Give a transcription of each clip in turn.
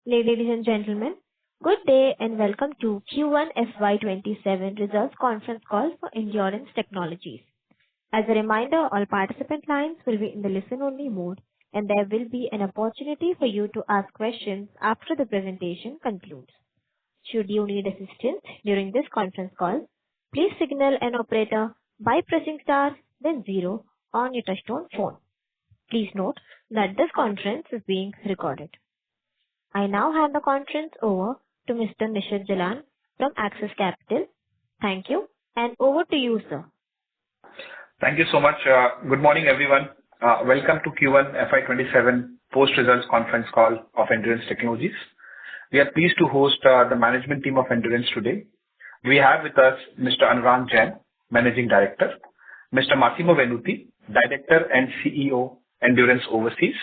Ladies and gentlemen, good day and welcome to Q1FY27 results conference call for Endurance Technologies. As a reminder, all participant lines will be in the listen-only mode, and there will be an opportunity for you to ask questions after the presentation concludes. Should you need assistance during this conference call, please signal an operator by pressing star then zero on your touchtone phone. Please note that this conference is being recorded. I now hand the conference over to Mr. Nishit Jalan from Axis Capital. Thank you, and over to you, sir. Thank you so much. Good morning, everyone. Welcome to Q1FY27 post-results conference call of Endurance Technologies. We are pleased to host the management team of Endurance today. We have with us Mr. Anurang Jain, Managing Director, Mr. Massimo Venuti, Director and CEO, Endurance Overseas,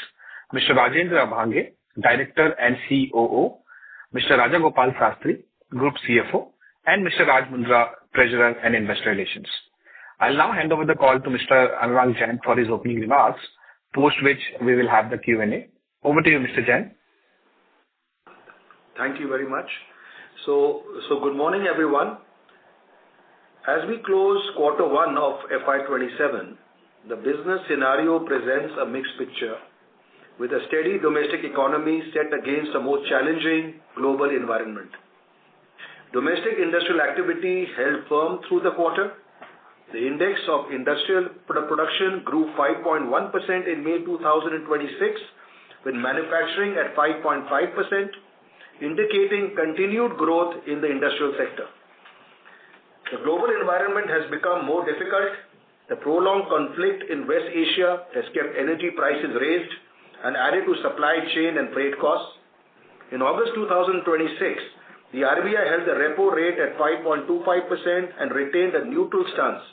Mr. Rajendra Abhange, Director and COO, Mr. Rajagopal Sastry, Group CFO, and Mr. Raj Mundra, Treasurer and Investor Relations. I'll now hand over the call to Mr. Anurang Jain for his opening remarks, post which we will have the Q&A. Over to you, Mr. Jain. Thank you very much. So good morning, everyone. As we close quarter one of FY27, the business scenario presents a mixed picture, with a steady domestic economy set against a more challenging global environment. Domestic industrial activity held firm through the quarter. The index of industrial production grew 5.1% in May 2026, with manufacturing at 5.5%, indicating continued growth in the industrial sector. The global environment has become more difficult. The prolonged conflict in West Asia has kept energy prices raised and added to supply chain and freight costs. In August 2026, the RBI held the repo rate at 5.25% and retained a neutral stance.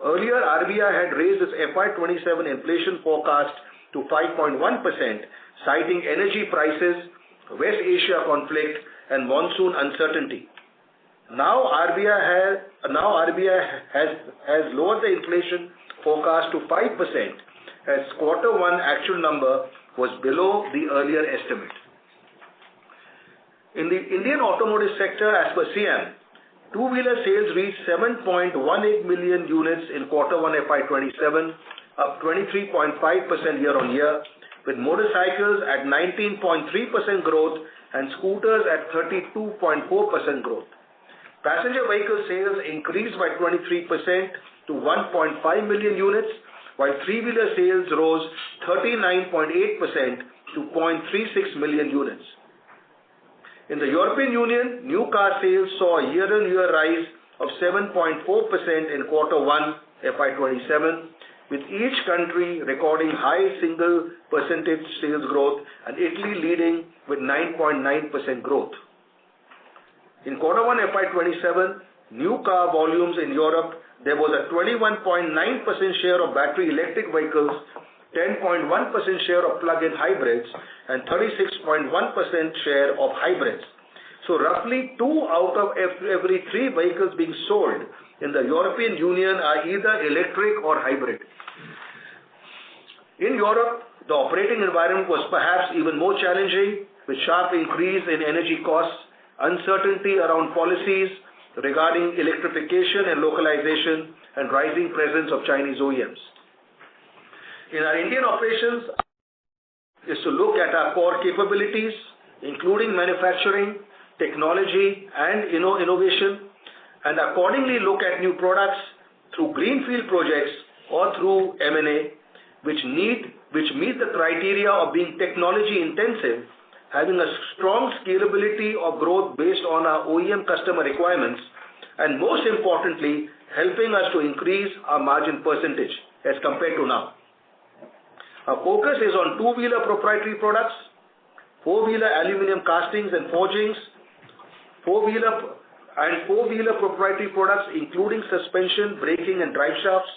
Earlier, RBI had raised its FY27 inflation forecast to 5.1%, citing energy prices, West Asia conflict, and monsoon uncertainty. Now RBI has lowered the inflation forecast to 5%, as quarter one actual number was below the earlier estimate. In the Indian automotive sector, as per SIAM, two-wheeler sales reached 7.18 million units in quarter one FY27, up 23.5% year-on-year, with motorcycles at 19.3% growth and scooters at 32.4% growth. Passenger vehicle sales increased by 23% to 1.5 million units, while three-wheeler sales rose 39.8% to 0.36 million units. In the European Union, new car sales saw a year-on-year rise of 7.4% in quarter one FY27, with each country recording high single percentage sales growth and Italy leading with 9.9% growth. In quarter one FY27, new car volumes in Europe, there was a 21.9% share of battery electric vehicles, 10.1% share of plug-in hybrids, and 36.1% share of hybrids. So roughly 2 out of every 3 vehicles being sold in the European Union are either electric or hybrid. In Europe, the operating environment was perhaps even more challenging, with sharp increase in energy costs, uncertainty around policies regarding electrification and localization, and rising presence of Chinese OEMs. In our Indian operations, is to look at our core capabilities, including manufacturing, technology, and innovation, and accordingly look at new products through greenfield projects or through M&A, which meet the criteria of being technology intensive, having a strong scalability of growth based on our OEM customer requirements, and most importantly, helping us to increase our margin percentage as compared to now. Our focus is on two-wheeler proprietary products, four-wheeler aluminum castings and forgings, four-wheeler proprietary products including suspension, braking, and drive shafts.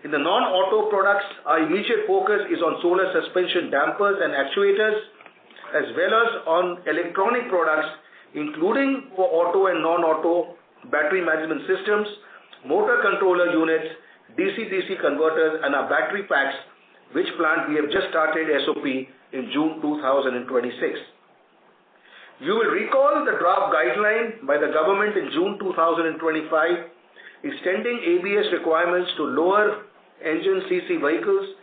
In the non-auto products, our immediate focus is on solar suspension dampers and actuators, as well as on electronic products, including for auto and non-auto battery management systems, motor controller units, DC-DC converters, and our battery packs, which plant we have just started SOP in June 2026. You will recall the draft guideline by the government in June 2025 extending ABS requirements to lower engine CC vehicles.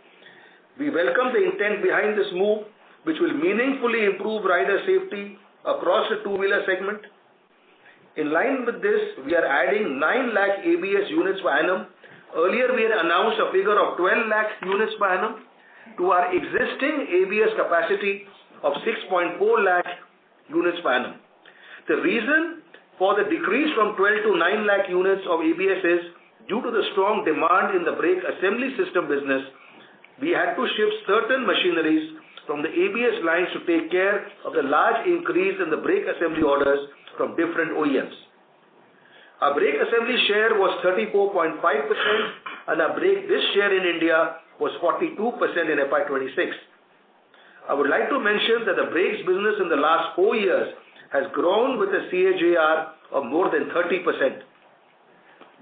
We welcome the intent behind this move, which will meaningfully improve rider safety across the two-wheeler segment. In line with this, we are adding 9 lakh ABS units per annum. Earlier, we had announced a figure of 12 lakh units per annum to our existing ABS capacity of 6.4 lakh units per annum. The reason for the decrease from 12 to 9 lakh units of ABS is due to the strong demand in the brake assembly system business. We had to shift certain machineries from the ABS lines to take care of the large increase in the brake assembly orders from different OEMs. Our brake assembly share was 34.5% and our brake disc share in India was 42% in FY26. I would like to mention that the brakes business in the last 4 years has grown with a CAGR of more than 30%.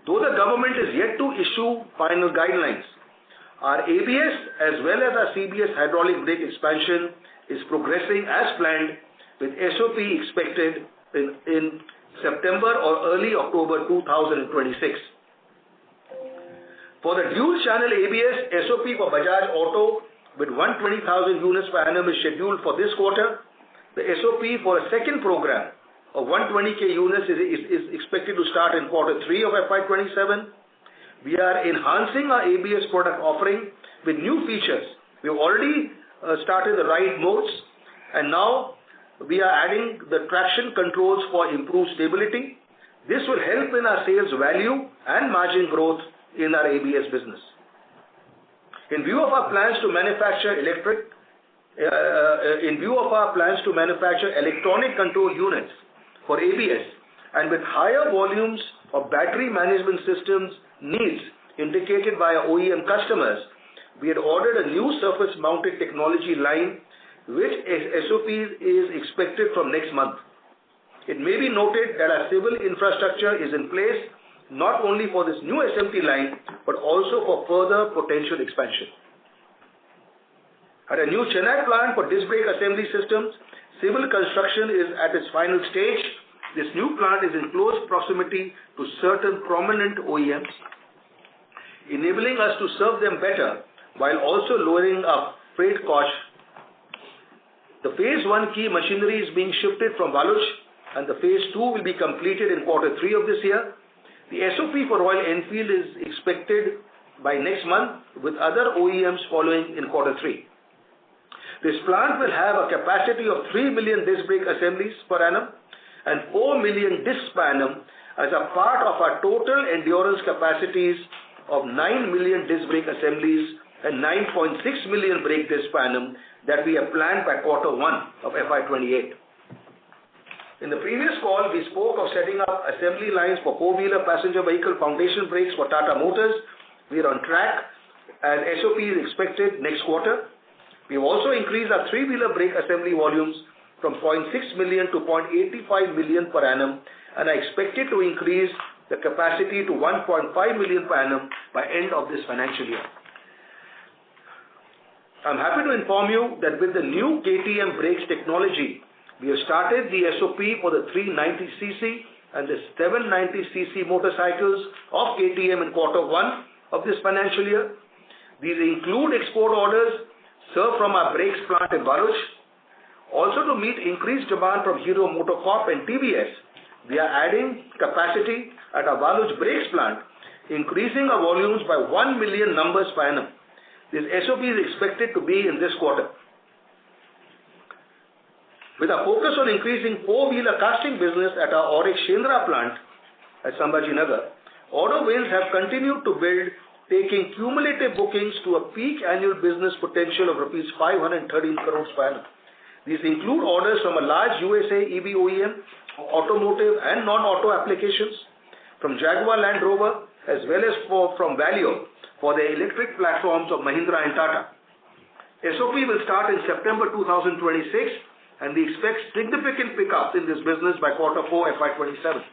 Though the government is yet to issue final guidelines, our ABS as well as our CBS hydraulic brake expansion is progressing as planned, with SOP expected in September or early October 2026. For the dual channel ABS, SOP for Bajaj Auto with 120,000 units per annum is scheduled for this quarter. The SOP for a second program of 120k units is expected to start in quarter 3 of FY27. We are enhancing our ABS product offering with new features. We have already started the ride modes, and now we are adding the traction controls for improved stability. This will help in our sales value and margin growth in our ABS business. In view of our plans to manufacture electronic control units for ABS, and with higher volumes of battery management systems needs indicated by our OEM customers, we had ordered a new surface mounted technology line which SOP is expected from next month. It may be noted that our civil infrastructure is in place not only for this new SMT line but also for further potential expansion. At a new Chennai plant for disc brake assembly systems, civil construction is at its final stage. This new plant is in close proximity to certain prominent OEMs, enabling us to serve them better while also lowering our freight costs. The phase 1 key machinery is being shifted from Baluch, and the phase 2 will be completed in quarter 3 of this year. The SOP for Royal Enfield is expected by next month, with other OEMs following in quarter 3. This plant will have a capacity of 3 million disc brake assemblies per annum and 4 million discs per annum as a part of our total endurance capacities of 9 million disc brake assemblies and 9.6 million brake discs per annum that we have planned by quarter 1 of FY28. In the previous call, we spoke of setting up assembly lines for four-wheeler passenger vehicle foundation brakes for Tata Motors. We are on track and SOP is expected next quarter. We have also increased our three-wheeler brake assembly volumes from 0.6 million to 0.85 million per annum, and I expect it to increase the capacity to 1.5 million per annum by end of this financial year. I'm happy to inform you that with the new KTM brakes technology, we have started the SOP for the 390cc and the 790cc motorcycles of KTM in quarter 1 of this financial year. These include export orders served from our brakes plant in Baruch. Also, to meet increased demand from Hero MotoCorp and TVS, we are adding capacity at our Baluch brakes plant, increasing our volumes by 1 million numbers per annum. This SOP is expected to be in this quarter. With a focus on increasing four-wheeler casting business at our Auric Shendra plant at Sambhajinagar, order wins have continued to build, taking cumulative bookings to a peak annual business potential of rupees 513 crores per annum. These include orders from a large USA EV OEM, automotive and non-auto applications, from Jaguar Land Rover, as well as from Valeo for the electric platforms of Mahindra and Tata. SOP will start in September 2026, and we expect significant pickup in this business by quarter 4 FY27.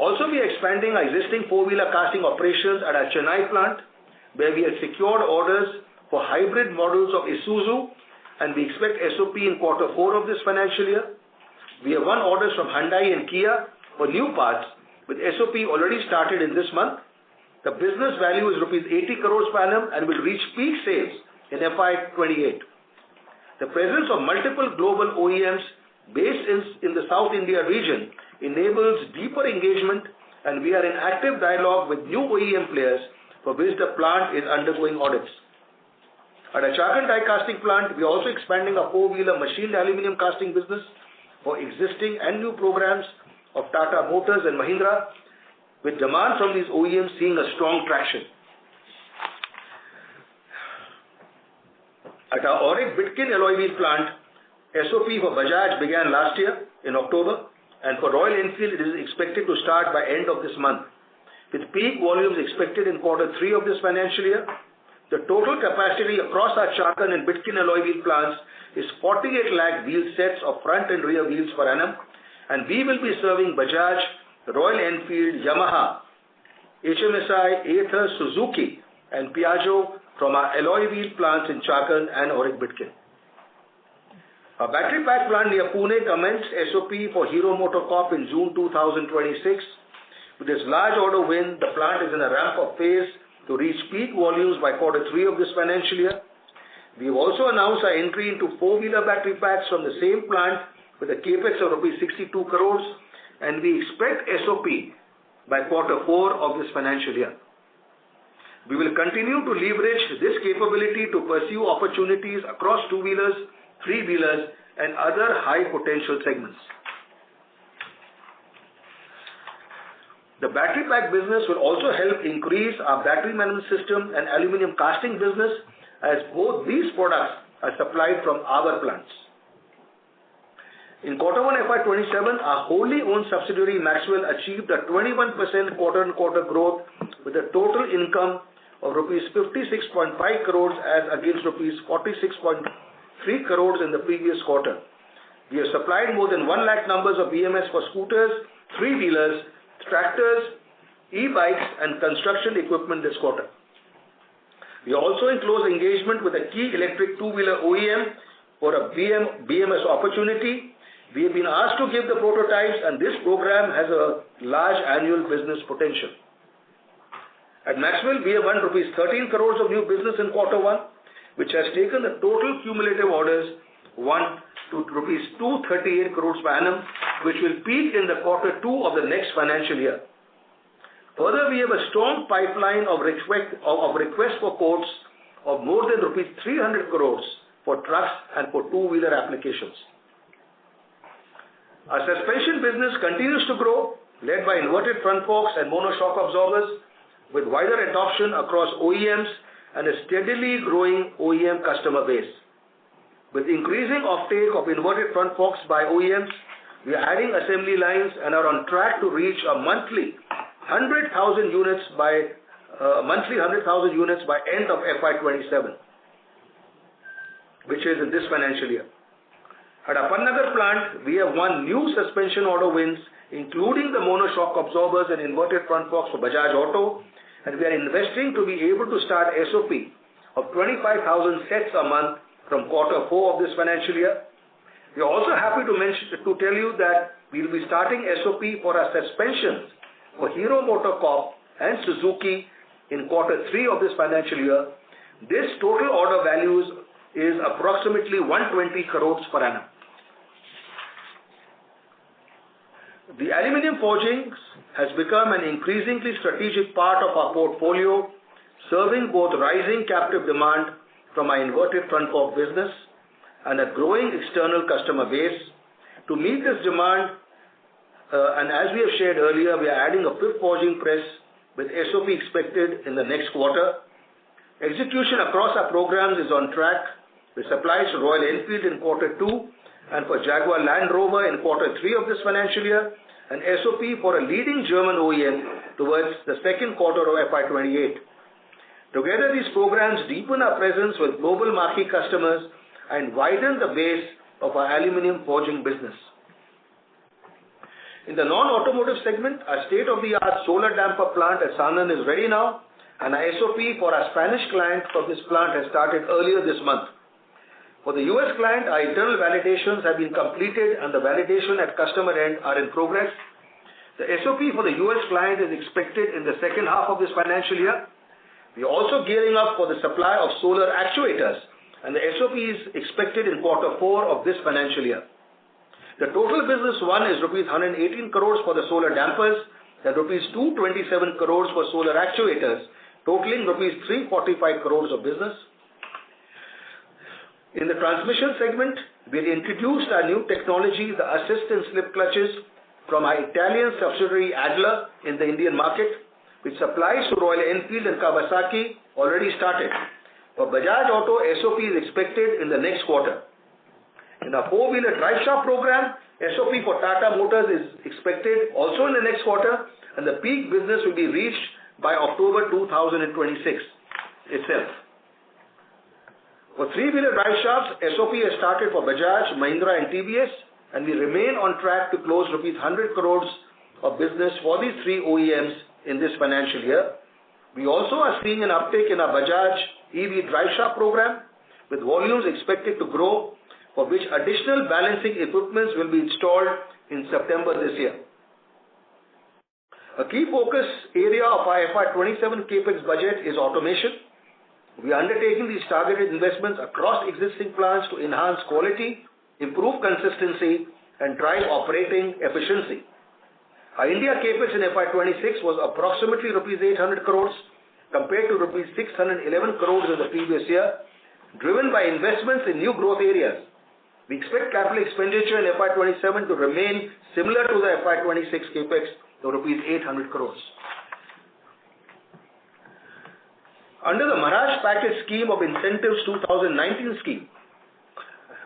Also, we are expanding our existing four-wheeler casting operations at our Chennai plant, where we have secured orders for hybrid models of Isuzu and we expect SOP in quarter 4 of this financial year. We have won orders from Hyundai and Kia for new parts, with SOP already started in this month. The business value is rupees 80 crores per annum and will reach peak sales in FY28. The presence of multiple global OEMs based in the South India region enables deeper engagement, and we are in active dialogue with new OEM players for which the plant is undergoing audits. At a Chakan die casting plant, we are also expanding our four-wheeler machined aluminium casting business for existing and new programs of Tata Motors and Mahindra, with demand from these OEMs seeing a strong traction. At our Auric Bidkin alloy wheel plant, SOP for Bajaj began last year in October, and for Royal Enfield it is expected to start by end of this month. With peak volumes expected in quarter 3 of this financial year, the total capacity across our Chakan and Bidkin alloy wheel plants is 48 lakh wheel sets of front and rear wheels per annum, and we will be serving Bajaj, Royal Enfield, Yamaha, HMSI, Ather, Suzuki and Piaggio from our alloy wheel plants in Chakan and Auric Bidkin. Our battery pack plant near Pune commenced SOP for Hero MotoCorp in June 2026. With this large order win, the plant is in a ramp-up phase to reach peak volumes by quarter 3 of this financial year. We have also announced our entry into four-wheeler battery packs from the same plant with a capex of rupees 62 crores, and we expect SOP by quarter 4 of this financial year. We will continue to leverage this capability to pursue opportunities across two-wheelers, three-wheelers and other high-potential segments. The battery pack business will also help increase our battery management system and aluminium casting business, as both these products are supplied from our plants. In quarter 1 FY27, our wholly owned subsidiary Maxwell achieved a 21% quarter-on-quarter growth with a total income of rupees 56.5 crores as against rupees 46.3 crores in the previous quarter. We have supplied more than 1 lakh numbers of BMS for scooters, three-wheelers, tractors, e-bikes and construction equipment this quarter. We are also in close engagement with a key electric two-wheeler OEM for a BMS opportunity. We have been asked to give the prototypes, and this program has a large annual business potential. At Maxwell, we have won rupees 13 crores of new business in quarter 1, which has taken the total cumulative orders won to rupees 238 crores per annum, which will peak in the quarter 2 of the next financial year. Further, we have a strong pipeline of requests for quotes of more than rupees 300 crores for trucks and for two-wheeler applications. Our suspension business continues to grow, led by inverted front forks and monoshock absorbers, with wider adoption across OEMs and a steadily growing OEM customer base. With increasing offtake of inverted front forks by OEMs, we are adding assembly lines and are on track to reach a monthly 100,000 units by end of FY27, which is in this financial year. At our Pantnagar plant, we have won new suspension order wins, including the monoshock absorbers and inverted front forks for Bajaj Auto, and we are investing to be able to start SOP of 25,000 sets a month from quarter 4 of this financial year. We are also happy to tell you that we will be starting SOP for our suspensions for Hero MotoCorp and Suzuki in quarter 3 of this financial year. This total order values is approximately 120 crores per annum. The aluminium forgings has become an increasingly strategic part of our portfolio, serving both rising captive demand from our inverted front fork business and a growing external customer base. To meet this demand, and as we have shared earlier, we are adding a fifth forging press with SOP expected in the next quarter. Execution across our programs is on track, with supplies to Royal Enfield in quarter 2 and for Jaguar Land Rover in quarter 3 of this financial year, and SOP for a leading German OEM towards the second quarter of FY28. Together, these programs deepen our presence with global marquee customers and widen the base of our aluminium forging business. In the non-automotive segment, our state-of-the-art solar damper plant at Sanand is ready now, and our SOP for our Spanish client for this plant has started earlier this month. For the US client, our internal validations have been completed and the validation at customer end are in progress. The SOP for the US client is expected in the second half of this financial year. We are also gearing up for the supply of solar actuators, and the SOP is expected in quarter 4 of this financial year. The total business won is rupees 118 crores for the solar dampers and rupees 227 crores for solar actuators, totaling rupees 345 crores of business. In the transmission segment, we introduced our new technology, the assist and slip clutches, from our Italian subsidiary Adler in the Indian market, which supplies to Royal Enfield and Kawasaki, already started. For Bajaj Auto, SOP is expected in the next quarter. In our four-wheeler drive shaft program, SOP for Tata Motors is expected also in the next quarter, and the peak business will be reached by October 2026 itself. For three-wheeler drive shafts, SOP has started for Bajaj, Mahindra and TVS, and we remain on track to close rupees 100 crores of business for these three OEMs in this financial year. We also are seeing an uptake in our Bajaj EV drive shaft program, with volumes expected to grow, for which additional balancing equipments will be installed in September this year. A key focus area of our FY27 CAPEX budget is automation. We are undertaking these targeted investments across existing plants to enhance quality, improve consistency, and drive operating efficiency. Our India CAPEX in FY26 was approximately rupees 800 crores compared to rupees 611 crores in the previous year, driven by investments in new growth areas. We expect capital expenditure in FY27 to remain similar to the FY26 CAPEX of rupees 800 crores. Under the Maharashtra Package Scheme of Incentives 2019 scheme,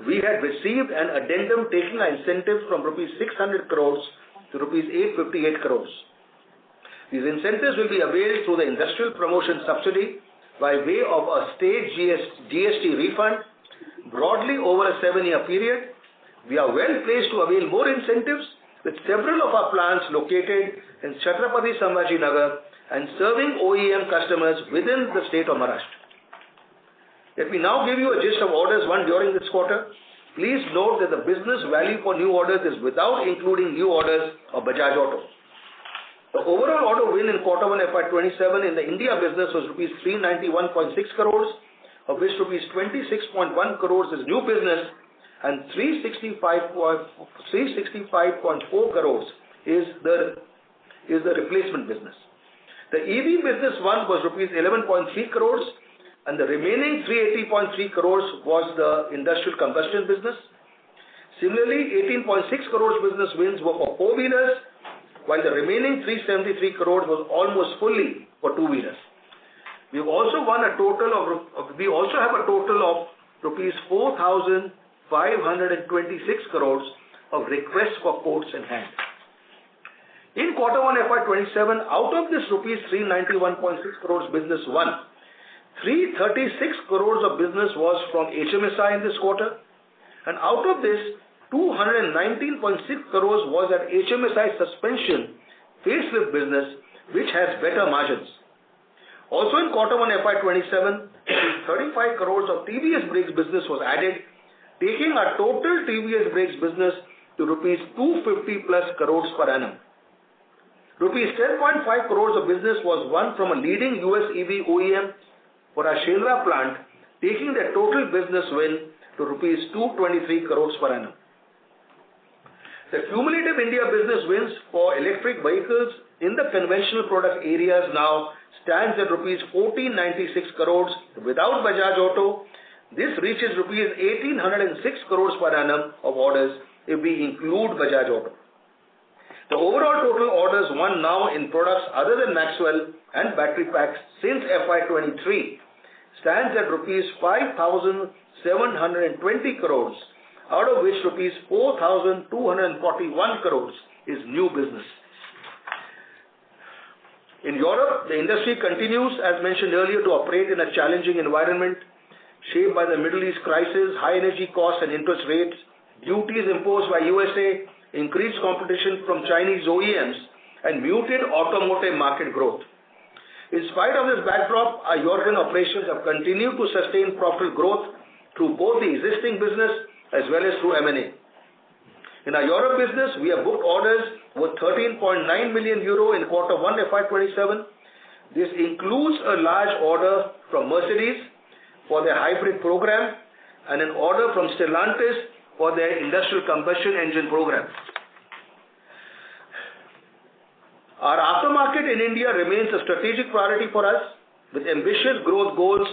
we had received an addendum taking our incentives from rupees 600 crores to rupees 858 crores. These incentives will be availed through the Industrial Promotion Subsidy by way of a state GST refund, broadly over a 7-year period. We are well placed to avail more incentives, with several of our plants located in Chhatrapati Sambhaji Nagar and serving OEM customers within the state of Maharashtra. Let me now give you a gist of orders won during this quarter. Please note that the business value for new orders is without including new orders of Bajaj Auto. The overall order win in Q1 FY27 in the India business was rupees 391.6 crores, of which rupees 26.1 crores is new business and 365.4 crores is the replacement business. The EV business won was rupees 11.3 crores, and the remaining 380.3 crores was the industrial combustion business. Similarly, 18.6 crores business wins were for four-wheelers, while the remaining 373 crores was almost fully for two-wheelers. We also have a total of rupees 4,526 crores of requests for quotes in hand. In Q1 FY27, out of this rupees 391.6 crores business won, 336 crores of business was from HMSI in this quarter, and out of this, 219.6 crores was at HMSI suspension facelift business, which has better margins. Also in Q1 FY27, 35 crores of TVS brakes business was added, taking our total TVS brakes business to rupees 250 plus crores per annum. Rupees 10.5 crores of business was won from a leading US EV OEM for our Shendra plant, taking the total business win to rupees 223 crores per annum. The cumulative India business wins for electric vehicles in the conventional product areas now stands at rupees 1496 crores without Bajaj Auto. This reaches rupees 1806 crores per annum of orders if we include Bajaj Auto. The overall total orders won now in products other than Maxwell and battery packs since FY23 stands at rupees 5,720 crores, out of which rupees 4,241 crores is new business. In Europe, the industry continues, as mentioned earlier, to operate in a challenging environment shaped by the Middle East crisis, high energy costs and interest rates, duties imposed by USA, increased competition from Chinese OEMs, and muted automotive market growth. In spite of this backdrop, our European operations have continued to sustain profitable growth through both the existing business as well as through M&A. In our Europe business, we have booked orders worth 13.9 million euro in Q1 FY27. This includes a large order from Mercedes for their hybrid program and an order from Stellantis for their industrial combustion engine program. Our aftermarket in India remains a strategic priority for us, with ambitious growth goals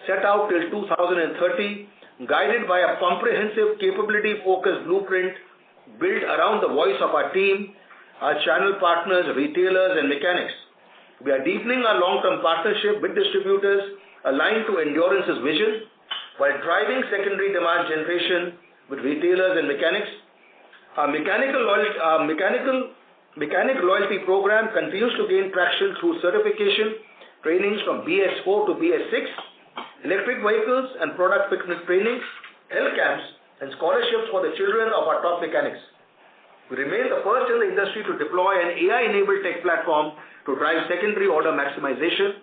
set out till 2030, guided by a comprehensive capability-focused blueprint built around the voice of our team, our channel partners, retailers, and mechanics. We are deepening our long-term partnership with distributors aligned to Endurance's vision while driving secondary demand generation with retailers and mechanics. Our mechanic loyalty program continues to gain traction through certification, trainings from BS4 to BS6, electric vehicles and product fitness trainings, health camps, and scholarships for the children of our top mechanics. We remain the first in the industry to deploy an AI-enabled tech platform to drive secondary order maximization.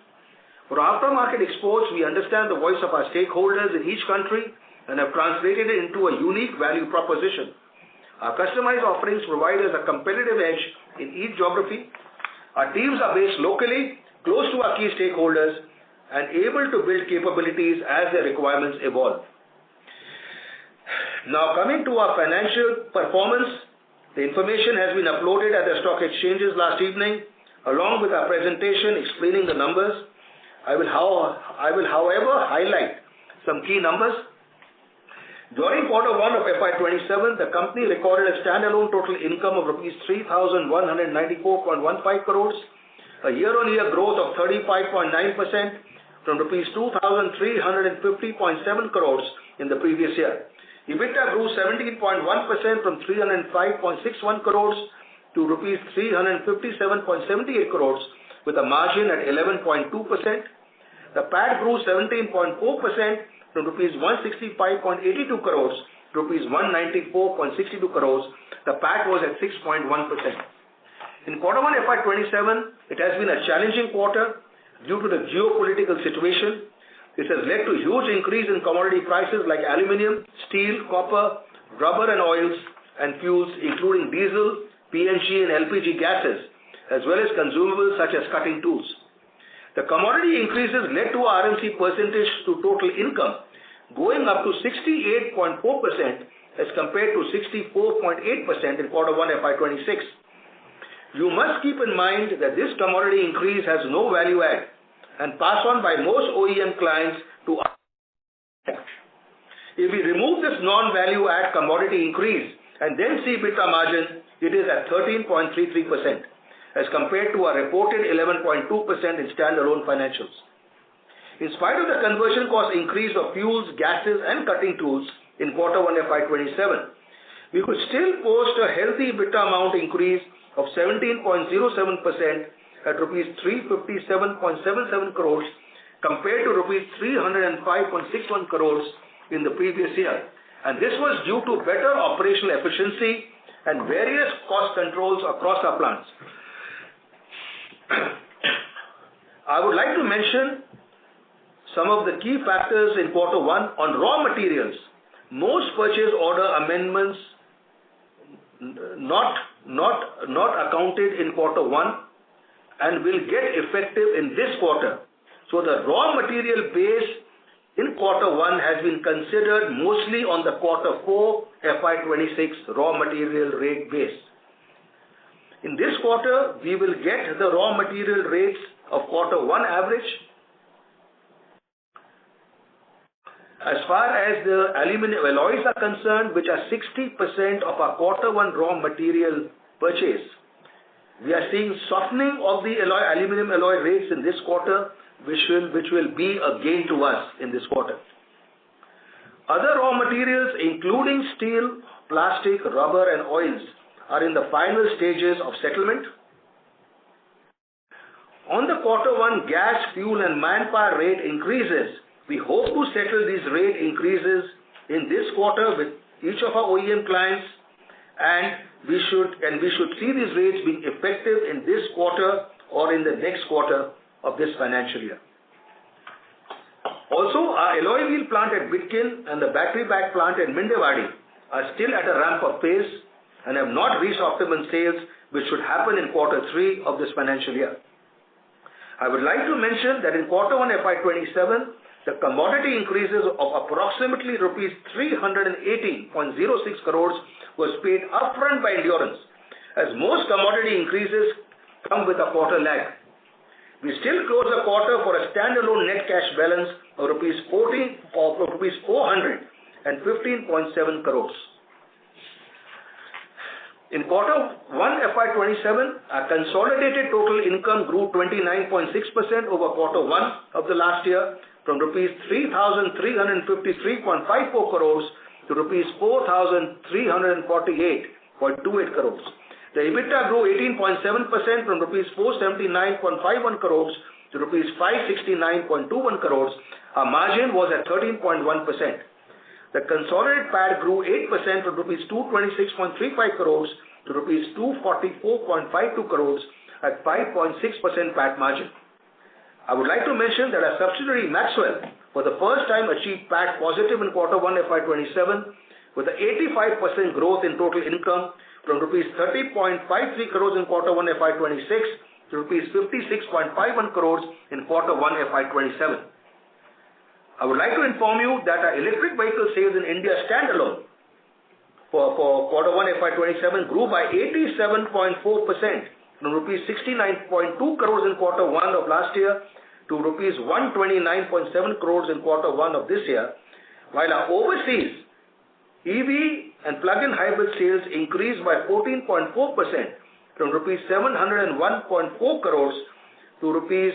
For aftermarket exports, we understand the voice of our stakeholders in each country and have translated it into a unique value proposition. Our customized offerings provide us a competitive edge in each geography. Our teams are based locally, close to our key stakeholders, and able to build capabilities as their requirements evolve. Now coming to our financial performance, the information has been uploaded at the stock exchanges last evening, along with our presentation explaining the numbers. I will, however, highlight some key numbers. During Q1 of FY27, the company recorded a standalone total income of Rs 3,194.15 crores, a year-on-year growth of 35.9% from Rs 2,350.7 crores in the previous year. EBITDA grew 17.1% from 305.61 crores to Rs 357.78 crores with a margin at 11.2%. The PAT grew 17.4% from Rs 165.82 crores to Rs 194.62 crores. The PAT was at 6.1%. In Q1 FY27, it has been a challenging quarter due to the geopolitical situation. This has led to huge increase in commodity prices like aluminium, steel, copper, rubber and oils and fuels, including diesel, PNG and LPG gases, as well as consumables such as cutting tools. The commodity increases led to RMC percentage to total income going up to 68.4% as compared to 64.8% in Q1 FY26. You must keep in mind that this commodity increase has no value add and pass on by most OEM clients to us. If we remove this non-value add commodity increase and then see EBITDA margin, it is at 13.33% as compared to our reported 11.2% in standalone financials. In spite of the conversion cost increase of fuels, gases and cutting tools in Q1 FY27, we could still post a healthy EBITDA amount increase of 17.07% at Rs 357.77 crores compared to Rs 305.61 crores in the previous year. And this was due to better operational efficiency and various cost controls across our plants. I would like to mention some of the key factors in Q1 on raw materials. Most purchase order amendments not accounted in Q1 and will get effective in this quarter. So the raw material base in Q1 has been considered mostly on the Q4 FY26 raw material rate base. In this quarter, we will get the raw material rates of Q1 average. As far as the aluminum alloys are concerned, which are 60% of our Q1 raw material purchase, we are seeing softening of the aluminum alloy rates in this quarter, which will be a gain to us in this quarter. Other raw materials, including steel, plastic, rubber, and oils, are in the final stages of settlement. On the Q1 gas, fuel, and manpower rate increases, we hope to settle these rate increases in this quarter with each of our OEM clients, and we should see these rates being effective in this quarter or in the next quarter of this financial year. Also, our alloy wheel plant at Bidkin and the battery bag plant at Mindewadi are still at a ramp-up phase and have not reached optimum sales, which should happen in Q3 of this financial year. I would like to mention that in Q1 FY27, the commodity increases of approximately rupees 318.06 crores was paid upfront by Endurance, as most commodity increases come with a quarter lag. We still close the quarter for a standalone net cash balance of rupees 415.7 crores. In Q1 FY27, our consolidated total income grew 29.6% over Q1 of the last year, from rupees 3,353.54 crores to rupees 4,348.28 crores. The EBITDA grew 18.7% from rupees 479.51 crores to rupees 569.21 crores. Our margin was at 13.1%. The consolidated PAT grew 8% from rupees 226.35 crores to rupees 244.52 crores at 5.6% PAT margin. I would like to mention that our subsidiary Maxwell for the first time achieved PAT positive in Q1 FY27 with an 85% growth in total income from rupees 30.53 crores in Q1 FY26 to rupees 56.51 crores in Q1 FY27. I would like to inform you that our electric vehicle sales in India standalone for Q1 FY27 grew by 87.4% from rupees 69.2 crores in Q1 of last year to rupees 129.7 crores in Q1 of this year, while our overseas EV and plug-in hybrid sales increased by 14.4% from rupees 701.4 crores to rupees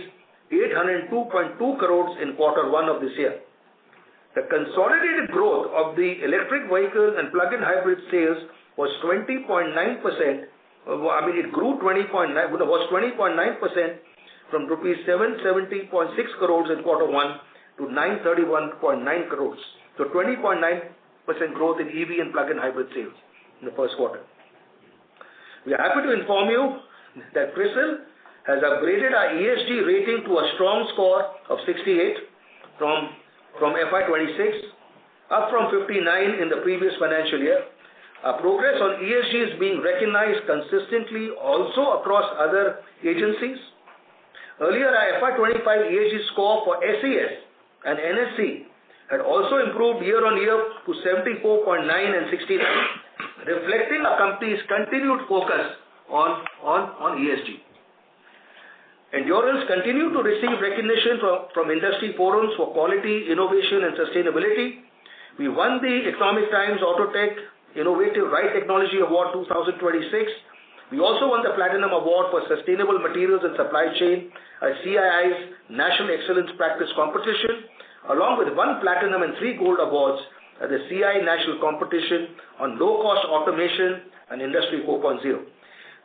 802.2 crores in Q1 of this year. The consolidated growth of the electric vehicle and plug-in hybrid sales was 20.9%. It grew 20.9% from rupees 770.6 crores in Q1 to 931.9 crores. So 20.9% growth in EV and plug-in hybrid sales in the first quarter. We are happy to inform you that CRISIL has upgraded our ESG rating to a strong score of 68 from FY26, up from 59 in the previous financial year. Our progress on ESG is being recognized consistently also across other agencies. Earlier, our FY25 ESG score for SES and NSC had also improved year on year to 74.9 and 69, reflecting our company's continued focus on ESG. Endurance continued to receive recognition from industry forums for quality, innovation and sustainability. We won the Economic Times Autotech Innovative Right Technology Award 2026. We also won the Platinum Award for Sustainable Materials and Supply Chain at CII's National Excellence Practice Competition, along with 1 Platinum and 3 Gold Awards at the CII National Competition on Low-Cost Automation and Industry 4.0.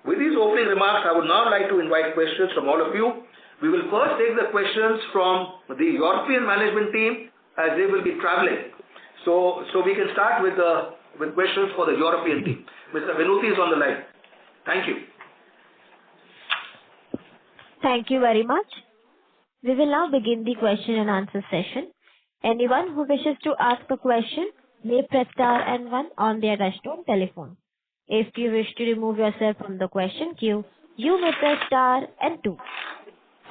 With these opening remarks, I would now like to invite questions from all of you. We will first take the questions from the European management team as they will be traveling. So we can start with questions for the European team. Mr. Venuti is on the line. Thank you. Thank you very much. We will now begin the question and answer session. Anyone who wishes to ask a question may press star and 1 on their touchtone telephone. If you wish to remove yourself from the question queue, you may press star and 2.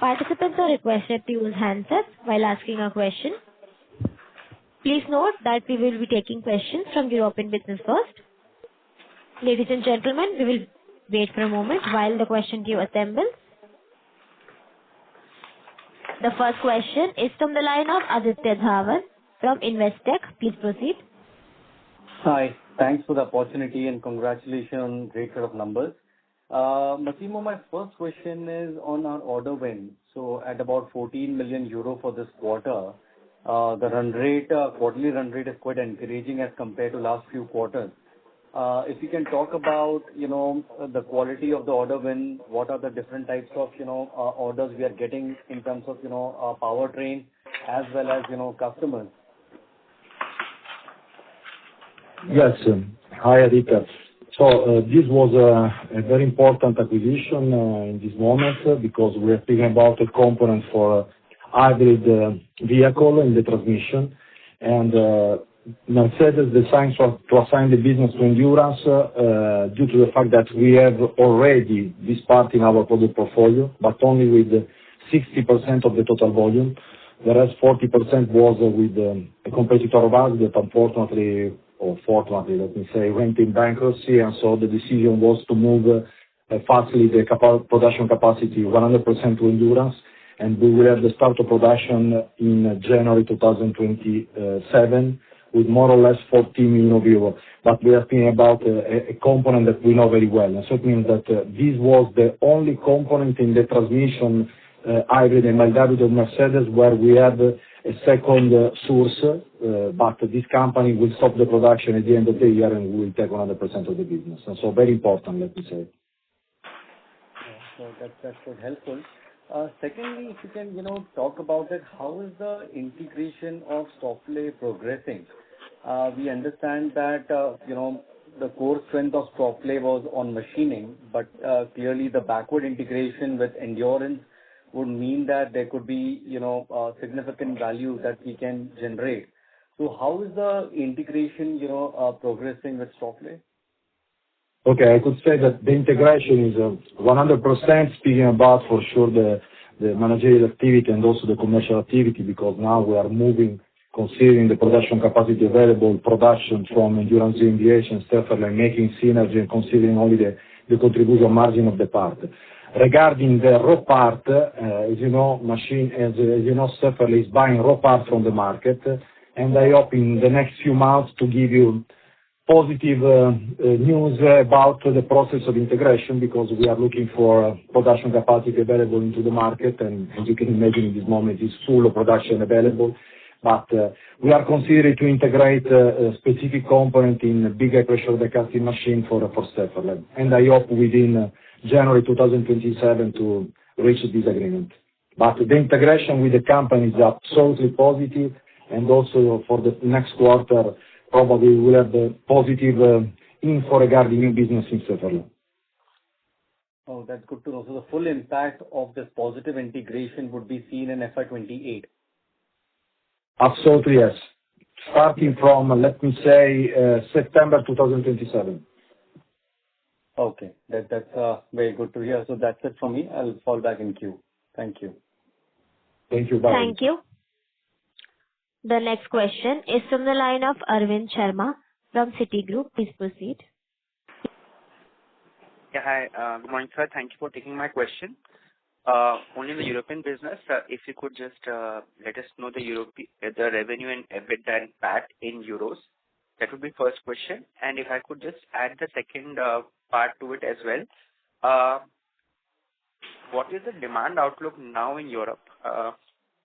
Participants are requested to use handsets while asking a question. Please note that we will be taking questions from European business first. Ladies and gentlemen, we will wait for a moment while the question queue assembles. The first question is from the line of Aditya Dhawan from Investec. Please proceed. Hi. Thanks for the opportunity and congratulations on great set of numbers. Massimo, my first question is on our order win. So at about 14 million euro for this quarter, the run rate, quarterly run rate is quite encouraging as compared to last few quarters. If you can talk about, the quality of the order win, what are the different types of, orders we are getting in terms of, powertrain as well as, customers. Yes. Hi, Aditya. So this was a very important acquisition in this moment because we are speaking about a component for hybrid vehicle in the transmission. And Mercedes decided to assign the business to Endurance due to the fact that we have already this part in our product portfolio, but only with 60% of the total volume, whereas 40% was with a competitor of ours that unfortunately, or fortunately, let me say, went in bankruptcy, and so the decision was to move fastly the production capacity 100% to Endurance, and we will have the start of production in January 2027 with more or less 14 million euros. But we are speaking about a component that we know very well, and so it means that this was the only component in the transmission hybrid and mild hybrid of Mercedes where we had a second source, but this company will stop the production at the end of the year and we will take 100% of the business. And so very important, let me say. So that's quite helpful. Secondly, if you can, talk about it, how is the integration of Stofle progressing? We understand that, the core strength of Stofle was on machining, but clearly the backward integration with Endurance would mean that there could be, significant value that we can generate. So how is the integration, progressing with Stofle? Okay, I could say that the integration is 100%, speaking about for sure the managerial activity and also the commercial activity, because now we are moving, considering the production capacity available, production from Endurance GmbH and Stofle, making synergy and considering only the contribution margin of the part. Regarding the raw part, as you know, Stofle is buying raw parts from the market, and I hope in the next few months to give you positive news about the process of integration, because we are looking for production capacity available into the market, and as you can imagine, in this moment is full of production available. But we are considering to integrate a specific component in a big high pressure die casting machine for Stofle, and I hope within January 2027 to reach this agreement. But the integration with the company is absolutely positive, and also for the next quarter, probably we will have the positive info regarding new business in Stofle. Oh, that's good to know. So the full impact of this positive integration would be seen in FY28. Absolutely, yes. Starting from, let me say, September 2027. Okay, that's very good to hear. So that's it from me. I'll fall back in queue. Thank you. Thank you. Bye. Thank you. The next question is from the line of Arvind Sharma from Citigroup. Please proceed. Yeah, hi. Good morning, sir. Thank you for taking my question. Only in the European business, if you could just let us know the revenue and EBITDA and PAT in euros. That would be first question. And if I could just add the second part to it as well. What is the demand outlook now in Europe?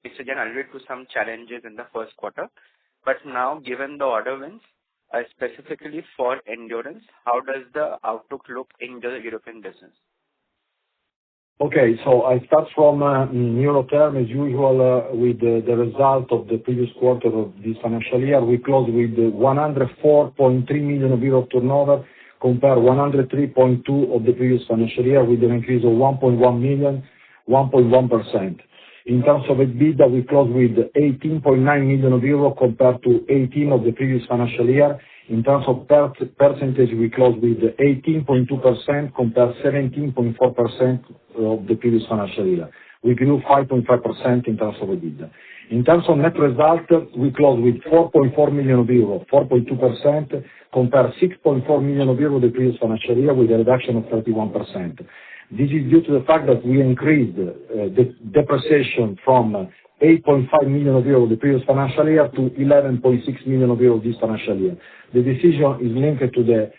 It's again alluded to some challenges in the first quarter, but now given the order wins, specifically for Endurance, how does the outlook look in the European business? Okay, so I start from euro term as usual with the result of the previous quarter of this financial year. We closed with 104.3 million euro turnover, compared 103.2 of the previous financial year, with an increase of 1.1 million, 1.1%. In terms of EBITDA, we closed with 18.9 million euro compared to 18 of the previous financial year. In terms of percentage, we closed with 18.2% compared 17.4% of the previous financial year. We grew 5.5% in terms of EBITDA. In terms of net result, we closed with 4.4 million euro, 4.2%, compared 6.4 million euro the previous financial year, with a reduction of 31%. This is due to the fact that we increased the depreciation from 8.5 million euro the previous financial year to 11.6 million euro this financial year. The decision is linked to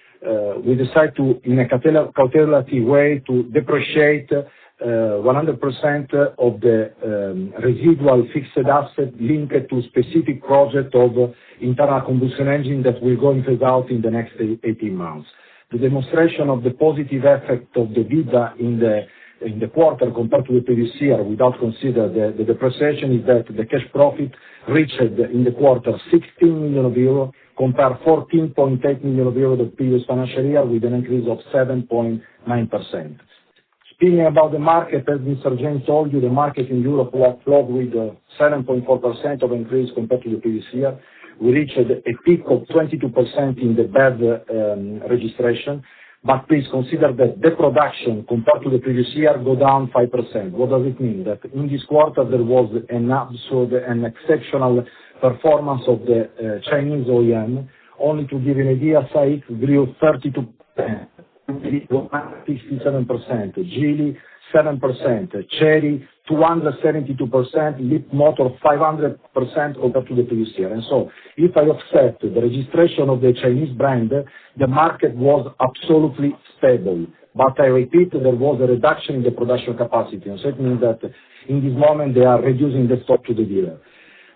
we decide to, in a cautionary way, to depreciate 100% of the residual fixed asset linked to specific project of internal combustion engine that will go in phase out in the next 18 months. The demonstration of the positive effect of the EBITDA in the quarter compared to the previous year, without consider the depreciation, is that the cash profit reached in the quarter 16 million euro, compared 14.8 million euro the previous financial year, with an increase of 7.9%. Speaking about the market, as Mr. James told you, the market in Europe flowed with 7.4% of increase compared to the previous year. We reached a peak of 22% in the BEV registration. But please consider that the production compared to the previous year go down 5%. What does it mean? That in this quarter there was an exceptional performance of the Chinese OEM. Only to give you an idea, SAIC grew 32%, 57%, Geely 7%, Chery 272%, Leap Motor 500% compared to the previous year. And so, if I offset the registration of the Chinese brand, the market was absolutely stable. But I repeat, there was a reduction in the production capacity. And so it means that in this moment they are reducing the stock to the dealer.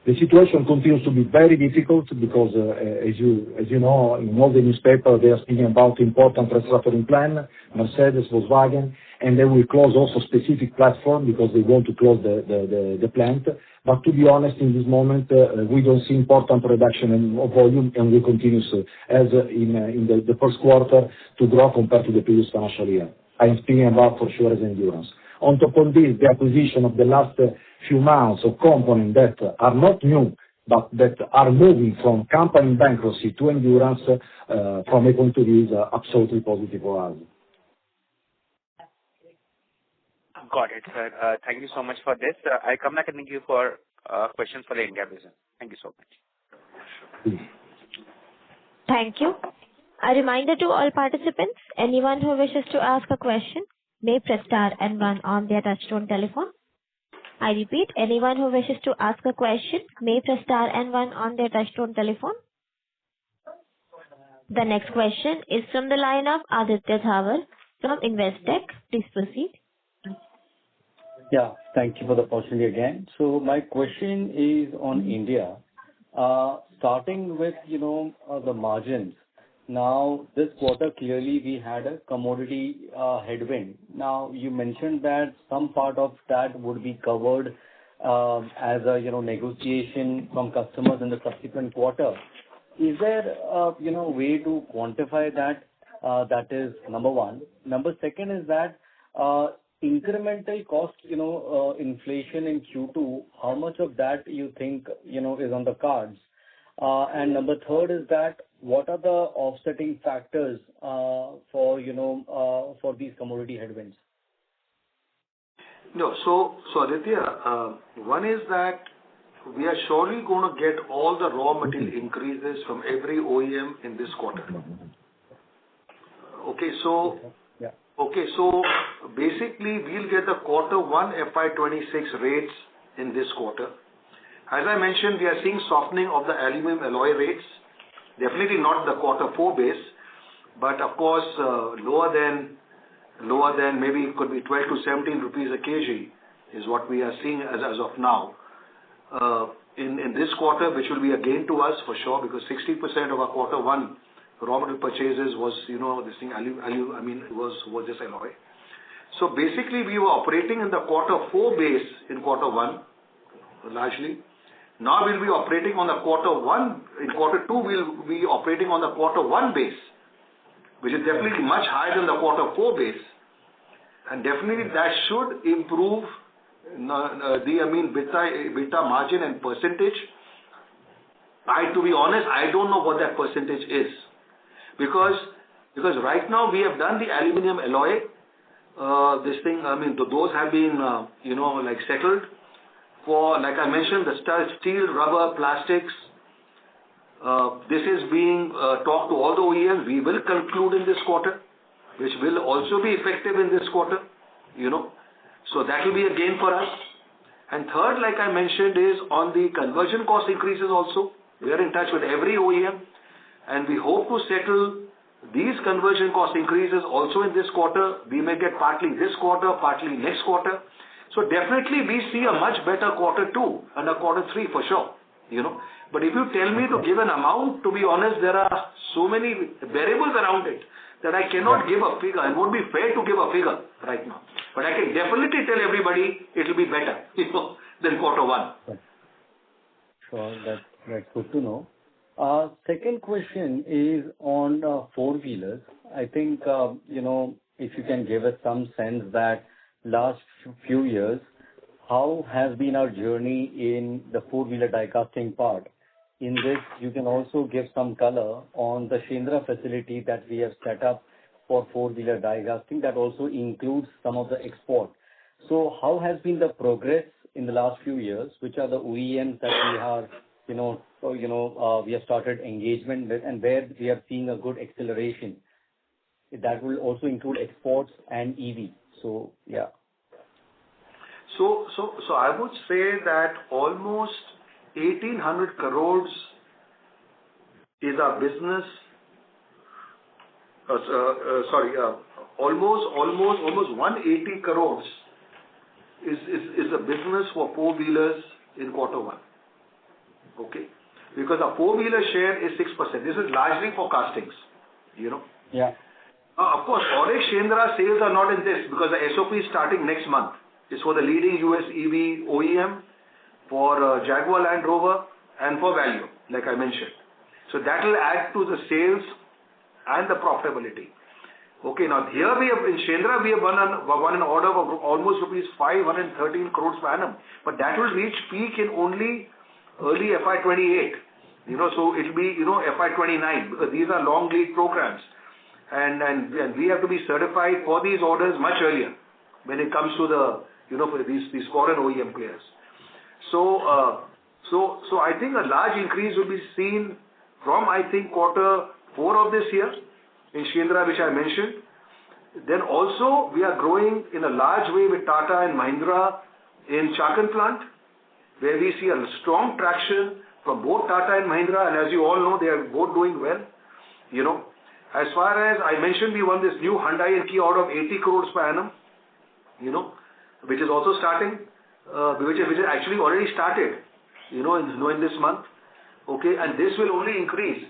The situation continues to be very difficult because, as you know, in all the newspapers they are speaking about important restructuring plan, Mercedes, Volkswagen, and they will close also specific platform because they want to close the plant. But to be honest, in this moment, we don't see important reduction in volume, and we continue as in the first quarter to grow compared to the previous financial year. I am speaking about for sure as endurance. On top of this, the acquisition of the last few months of components that are not new, but that are moving from company bankruptcy to endurance, from a point of view, is absolutely positive for us. Got it, sir. Thank you so much for this. I come back and thank you for questions for the India business. Thank you so much. Thank you. A reminder to all participants, anyone who wishes to ask a question may press star and one on their touchtone telephone. I repeat, anyone who wishes to ask a question may press star and one on their touchtone telephone. The next question is from the line of Aditya Thawar from Investec. Please proceed. Yeah, thank you for the opportunity again. So my question is on India. Starting with, the margins. Now, this quarter, clearly we had a commodity headwind. Now, you mentioned that some part of that would be covered as a, negotiation from customers in the subsequent quarter. Is there a, way to quantify that? That is number one. Number second is that incremental cost, inflation in Q2, how much of that you think, is on the cards? And number third is that what are the offsetting factors for these commodity headwinds? No, so Aditya, one is that we are surely going to get all the raw material increases from every OEM in this quarter. Okay, so basically we'll get the Q1 FY26 rates in this quarter. As I mentioned, we are seeing softening of the aluminum alloy rates. Definitely not the Q4 base, but of course lower than maybe it could be 12 to 17 rupees a kg is what we are seeing as of now. In this quarter, which will be a gain to us for sure, because 60% of our Q1 raw material purchases was, was this alloy. So basically we were operating in the Q4 base in Q1 largely. Now we'll be operating on the Q1. In Q2 we'll be operating on the Q1 base, which is definitely much higher than the Q4 base, and definitely that should improve the EBITDA margin and percentage. To be honest, I don't know what that percentage is, because right now we have done the aluminum alloy. Those have been settled. For, like I mentioned, the steel, rubber, plastics, this is being talked to all the OEMs. We will conclude in this quarter, which will also be effective in this quarter, So that will be a gain for us. And third, like I mentioned, is on the conversion cost increases also. We are in touch with every OEM, and we hope to settle these conversion cost increases also in this quarter. We may get partly this quarter, partly next quarter. So definitely we see a much better Q2 and a Q3 for sure, But if you tell me to give an amount, to be honest, there are so many variables around it that I cannot give a figure. It won't be fair to give a figure right now. But I can definitely tell everybody it will be better, than Q1. Sure, that's good to know. Second question is on four-wheelers. I think, if you can give us some sense that last few years, how has been our journey in the four-wheeler die casting part? In this, you can also give some color on the Shendra facility that we have set up for four-wheeler die casting that also includes some of the export. So how has been the progress in the last few years? Which are the OEMs that we are, we have started engagement with, and where we are seeing a good acceleration? That will also include exports and EV. So, yeah. So I would say that almost 1,800 crores is our business. Almost 180 crores is a business for four-wheelers in quarter one. Okay? Because our four-wheeler share is 6%. This is largely for castings, Yeah. Of course, Auric Shendra sales are not in this because the SOP is starting next month. It's for the leading US EV OEM, for Jaguar Land Rover, and for Valeo, like I mentioned. So that will add to the sales and the profitability. Okay, now here in Shendra we have won an order of almost rupees 513 crores per annum, but that will reach peak in only early FY28. So it will be FY29 because these are long lead programs, and we have to be certified for these orders much earlier when it comes to the for these foreign OEM players. So I think a large increase will be seen from quarter 4 of this year in Shendra, which I mentioned. Then also we are growing in a large way with Tata and Mahindra in Chakan plant, where we see a strong traction from both Tata and Mahindra, and as you all know, they are both doing well. As far as I mentioned, we won this new Hyundai and Kia order of 80 crores per annum, which is also starting, which is actually already started, in this month. Okay, and this will only increase.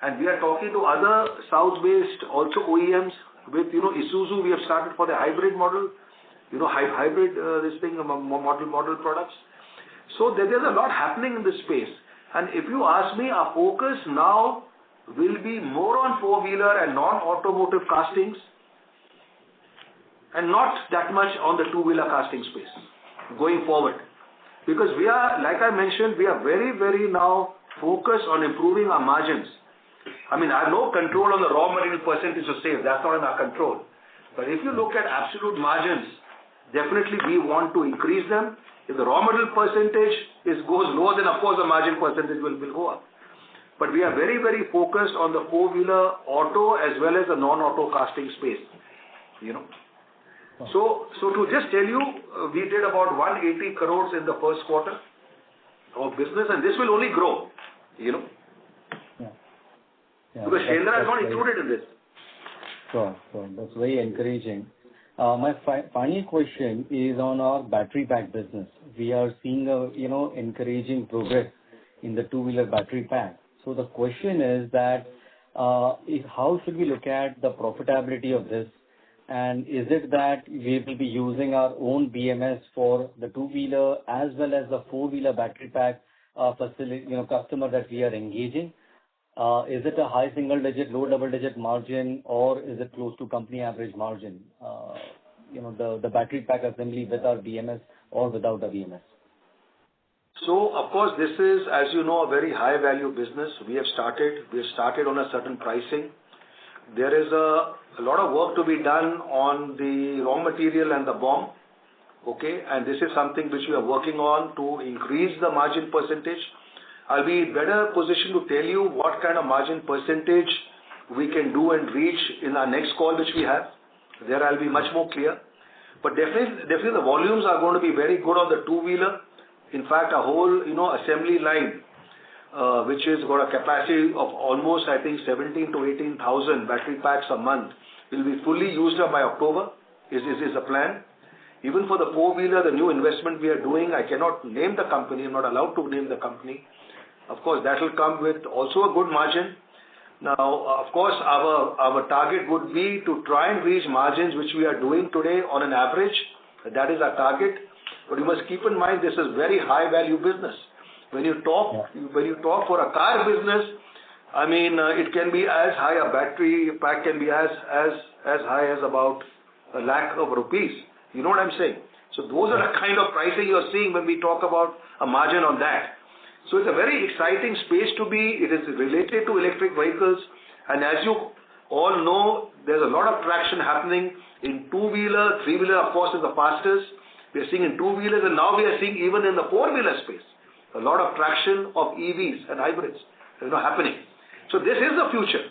And we are talking to other South-based also OEMs with, Isuzu. We have started for the hybrid model, hybrid model products. So there's a lot happening in this space. And if you ask me, our focus now will be more on four-wheeler and non-automotive castings, and not that much on the two-wheeler casting space going forward. Because we are, like I mentioned, we are very, very now focused on improving our margins. I mean, I have no control on the raw material percentage of sales. That's not in our control. But if you look at absolute margins, definitely we want to increase them. If the raw material percentage goes lower, then of course the margin percentage will go up. But we are very, very focused on the four-wheeler auto as well as the non-auto casting space. So to just tell you, we did about 180 crores in the first quarter of business, and this will only grow, Yeah, because Shendra is not included in this. Sure. That's very encouraging. My final question is on our battery pack business. We are seeing encouraging progress in the two-wheeler battery pack. So the question is that how should we look at the profitability of this? And is it that we will be using our own BMS for the two-wheeler as well as the four-wheeler battery pack facility, customer that we are engaging? Is it a high single-digit, low double-digit margin, or is it close to company average margin? The battery pack assembly with our BMS or without the BMS? So, of course, this is, as you know, a very high-value business. We have started on a certain pricing. There is a lot of work to be done on the raw material and the BOM. Okay, and this is something which we are working on to increase the margin percentage. I'll be better positioned to tell you what kind of margin percentage we can do and reach in our next call which we have. There I'll be much more clear. But definitely the volumes are going to be very good on the two-wheeler. In fact, a whole assembly line which has got a capacity of almost 17 to 18,000 battery packs a month will be fully used up by October is the plan. Even for the four-wheeler, the new investment we are doing, I cannot name the company. I'm not allowed to name the company. Of course, that will come with also a good margin. Now, of course, our target would be to try and reach margins which we are doing today on an average. That is our target. But you must keep in mind this is very high value business. When you talk for a car business, I mean it can be as high, a battery pack can be as high as about 1 lakh of rupees. You know what I'm saying? So those are the kind of pricing you're seeing when we talk about a margin on that. So it's a very exciting space to be. It is related to electric vehicles. And as you all know, there's a lot of traction happening in two-wheeler, three-wheeler, of course, is the fastest. We are seeing in two-wheelers, and now we are seeing even in the four-wheeler space, a lot of traction of EVs and hybrids, happening. So this is the future.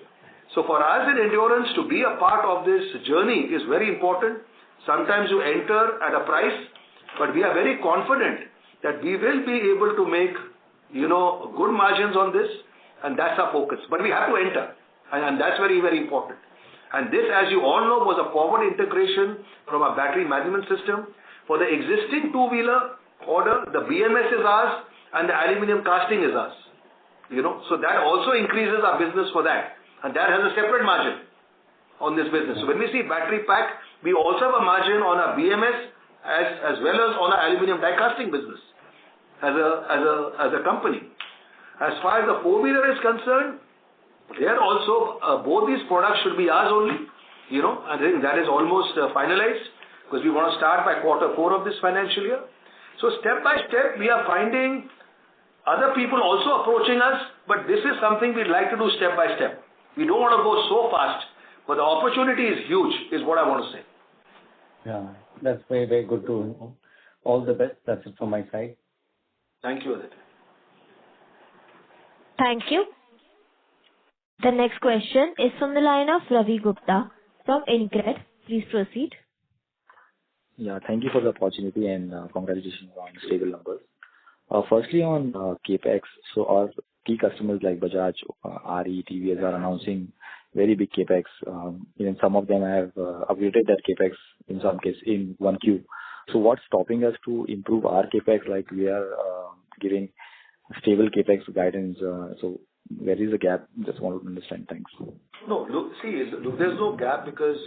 So for us in endurance to be a part of this journey is very important. Sometimes you enter at a price, but we are very confident that we will be able to make, good margins on this, and that's our focus. But we have to enter, and that's very, very important. And this, as you all know, was a forward integration from a battery management system. For the existing two-wheeler order, the BMS is ours, and the aluminum casting is ours. So that also increases our business for that. And that has a separate margin on this business. So when we see battery pack, we also have a margin on our BMS as well as on our aluminum die casting business as a company. As far as the four-wheeler is concerned, there also both these products should be ours only. I think that is almost finalized because we want to start by Q4 of this financial year. So step by step, we are finding other people also approaching us, but this is something we'd like to do step by step. We don't want to go so fast, but the opportunity is huge, is what I want to say. Yeah, that's very, very good to know. All the best. That's it from my side. Thank you, Aditya. Thank you. The next question is from the line of Ravi Gupta from InCred. Please proceed. Yeah, thank you for the opportunity and congratulations on stable numbers. Firstly, on CapEx, so our key customers like Bajaj, RE, TVS are announcing very big CapEx. Even some of them have upgraded their CapEx in some case in 1Q. So what's stopping us to improve our CapEx? Like we are giving stable CapEx guidance. So where is the gap? Just want to understand. Thanks. No, look, there's no gap because,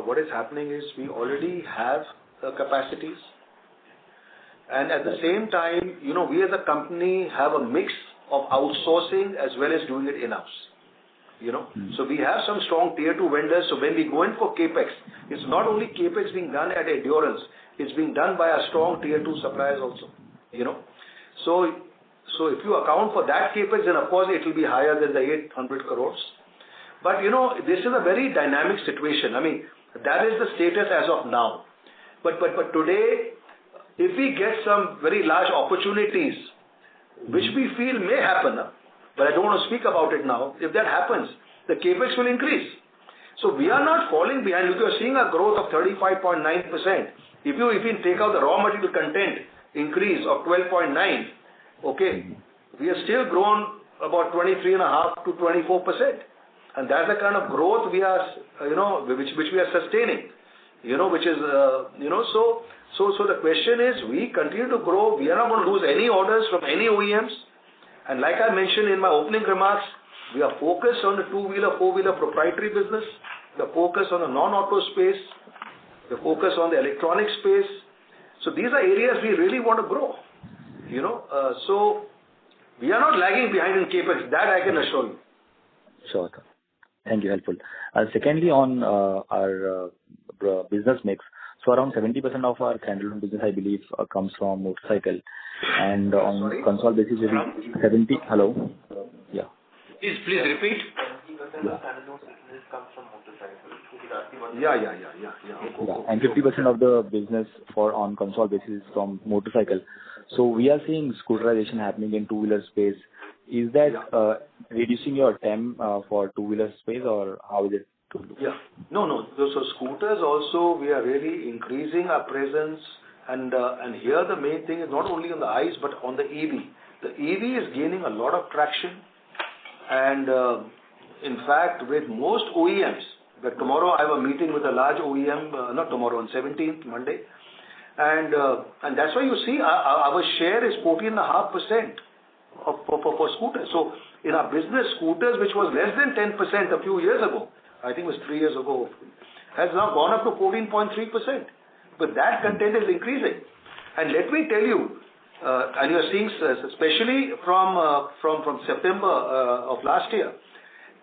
what is happening is we already have the capacities. And at the same time, we as a company have a mix of outsourcing as well as doing it in-house. So we have some strong tier 2 vendors. So when we go in for CapEx, it's not only CapEx being done at Endurance, it's being done by our strong tier 2 suppliers also. So if you account for that CapEx, then of course it will be higher than the 800 crores. But this is a very dynamic situation. I mean, that is the status as of now. But today, if we get some very large opportunities, which we feel may happen, but I don't want to speak about it now. If that happens, the capex will increase. So we are not falling behind. Look, you are seeing a growth of 35.9%. If you take out the raw material content increase of 12.9, okay, we have still grown about 23.5 to 24%, and that's the kind of growth we are, which we are sustaining. Which is, So the question is, we continue to grow. We are not going to lose any orders from any OEMs. And like I mentioned in my opening remarks, we are focused on the two-wheeler, four-wheeler proprietary business. We are focused on the non-auto space. We are focused on the electronic space. So these are areas we really want to grow. So we are not lagging behind in CapEx. That I can assure you. Sure. Thank you. Helpful. Secondly, on our business mix. So around 70% of our standalone business, I believe, comes from motorcycle. And on Concall basis, maybe 70. Hello? Yeah. Please repeat. Yeah. And 50% of the business on Concall basis is from motorcycle. So we are seeing scooterization happening in two-wheeler space. Is that reducing your TAM for two-wheeler space, or how is it? Yeah. No. So scooters also, we are really increasing our presence. And here the main thing is not only on the ICE, but on the EV. The EV is gaining a lot of traction. And in fact, with most OEMs, but tomorrow I have a meeting with a large OEM, not tomorrow, on 17th, Monday. And that's why you see our share is 14.5% for scooters. So in our business, scooters, which was less than 10% a few years ago, I think it was 3 years ago, has now gone up to 14.3%. But that content is increasing. And let me tell you, and you're seeing, especially from September of last year,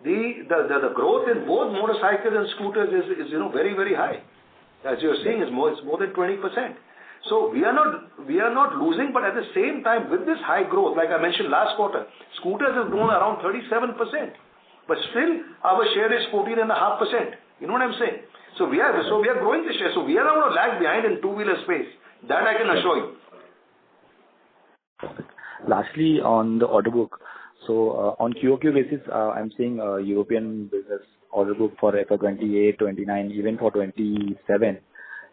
the growth in both motorcycles and scooters is very, very high. As you're seeing, it's more than 20%. So we are not losing, but at the same time, with this high growth, like I mentioned last quarter, scooters have grown around 37%, but still our share is 14.5%. You know what I'm saying? So we are growing the share. So we are not going to lag behind in two-wheeler space. That I can assure you. Lastly, on the order book, so on QOQ basis, I'm seeing European business order book for FY 28, 29, even for 27,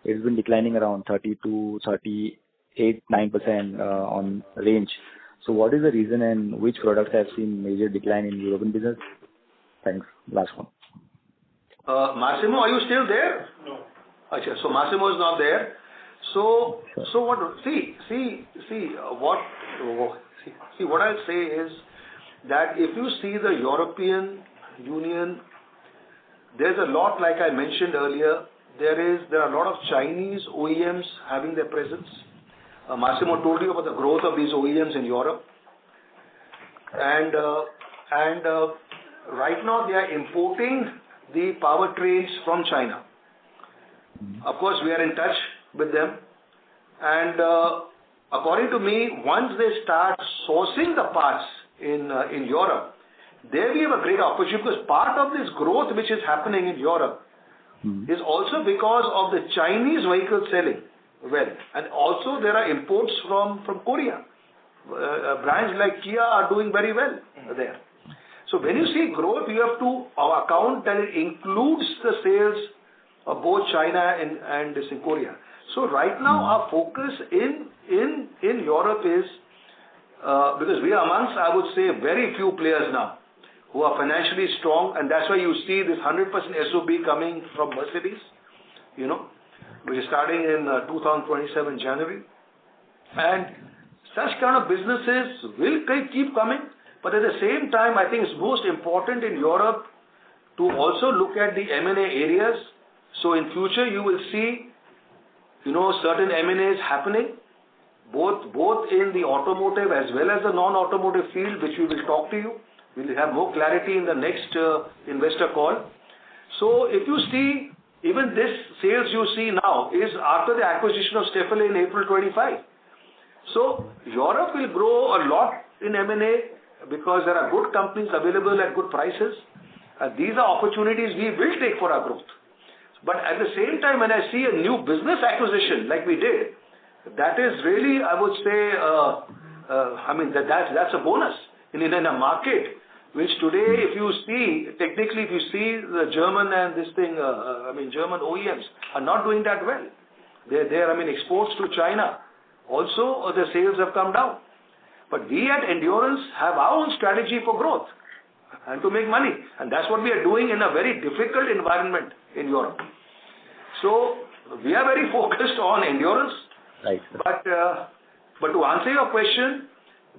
it's been declining around 32, 38, 9% on range. So what is the reason and which products have seen major decline in European business? Thanks. Last one. Massimo, are you still there? No. Okay, so Massimo is not there. So what? What I'll say is that if you see the European Union, there's a lot, like I mentioned earlier, there are a lot of Chinese OEMs having their presence. Massimo told you about the growth of these OEMs in Europe. And right now they are importing the powertrains from China. Of course, we are in touch with them. And according to me, once they start sourcing the parts in Europe, there we have a great opportunity, because part of this growth which is happening in Europe is also because of the Chinese vehicles selling well. And also there are imports from Korea. Brands like Kia are doing very well there. So when you see growth, you have to account that it includes the sales of both China and this in Korea. So right now our focus in Europe is, because we are amongst, I would say, very few players now who are financially strong, and that's why you see this 100% SOB coming from Mercedes, which is starting in 2027 January. And such kind of businesses will keep coming, but at the same time, I think it's most important in Europe to also look at the M&A areas. So in future, you will see, certain M&As happening, both in the automotive as well as the non-automotive field, which we will talk to you. We'll have more clarity in the next investor call. So if you see, even this sales you see now is after the acquisition of Stöferle in April 25. So Europe will grow a lot in M&A because there are good companies available at good prices. And these are opportunities we will take for our growth. But at the same time, when I see a new business acquisition like we did, that is really, I would say, that's a bonus in a market which today, if you see, technically, if you see the German and German OEMs are not doing that well. Exports to China, also the sales have come down. But we at Endurance have our own strategy for growth and to make money. And that's what we are doing in a very difficult environment in Europe. So we are very focused on Endurance. Right. But to answer your question,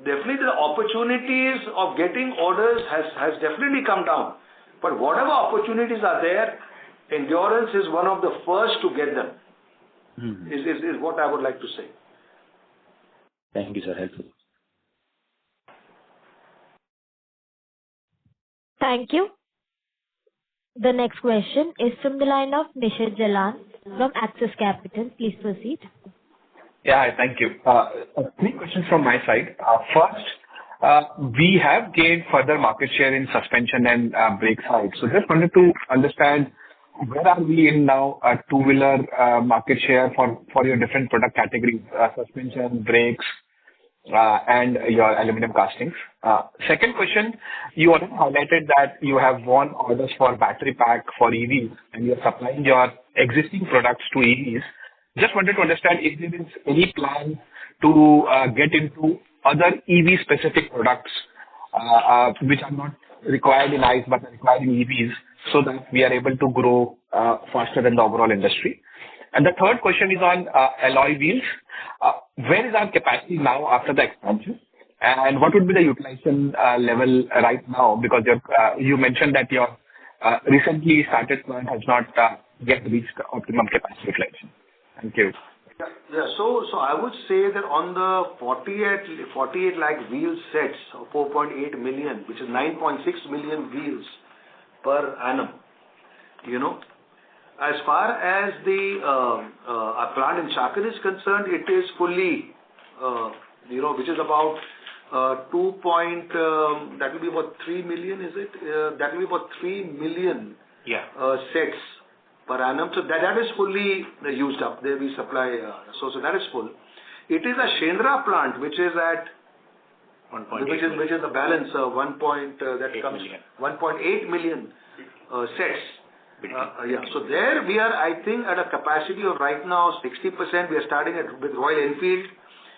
definitely the opportunities of getting orders has definitely come down. But whatever opportunities are there, Endurance is one of the first to get them. Is what I would like to say. Thank you, sir. Helpful. Thank you. The next question is from the line of Nishit Jalan from Axis Capital. Please proceed. Yeah, thank you. 3 questions from my side. First, we have gained further market share in suspension and brake side. So just wanted to understand, where are we in now two-wheeler market share for your different product categories, suspension, brakes, and your aluminum castings. Second question, you already highlighted that you have won orders for battery pack for EVs and you're supplying your existing products to EVs. Just wanted to understand if there is any plan to get into other EV specific products which are not required in ICE but are required in EVs, so that we are able to grow faster than the overall industry. And the third question is on alloy wheels. Where is our capacity now after the expansion? And what would be the utilization level right now? Because you mentioned that your recently started plant has not yet reached optimum capacity utilization. Thank you. Yeah. So I would say that on the 48 lakh wheel sets of 4.8 million, which is 9.6 million wheels per annum, As far as our plant in Chakan is concerned, it is fully, which is about that will be about 3 million, is it? That will be about 3 million sets per annum. So that is fully used up. There we supply, so that is full. It is a Shendra plant which is at 1.8 which is the balance 1.8 million sets. So there we are, I think, at a capacity of right now 60%. We are starting with Royal Enfield.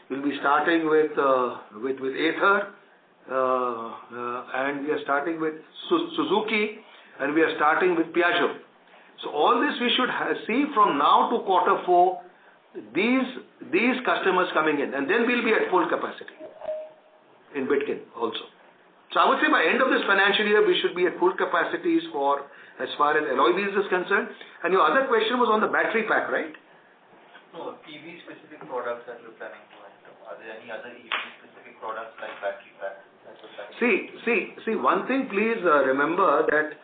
We'll be starting with Ather, and we are starting with Suzuki, and we are starting with Piaggio. So all this we should see from now to Q4, these customers coming in, and then we'll be at full capacity in Bitkin also. So I would say by end of this financial year, we should be at full capacities for as far as alloy wheels is concerned. And your other question was on the battery pack, right? No, EV specific products that you're planning to enter. Are there any other EV specific products like battery pack that you're planning? See, one thing please remember that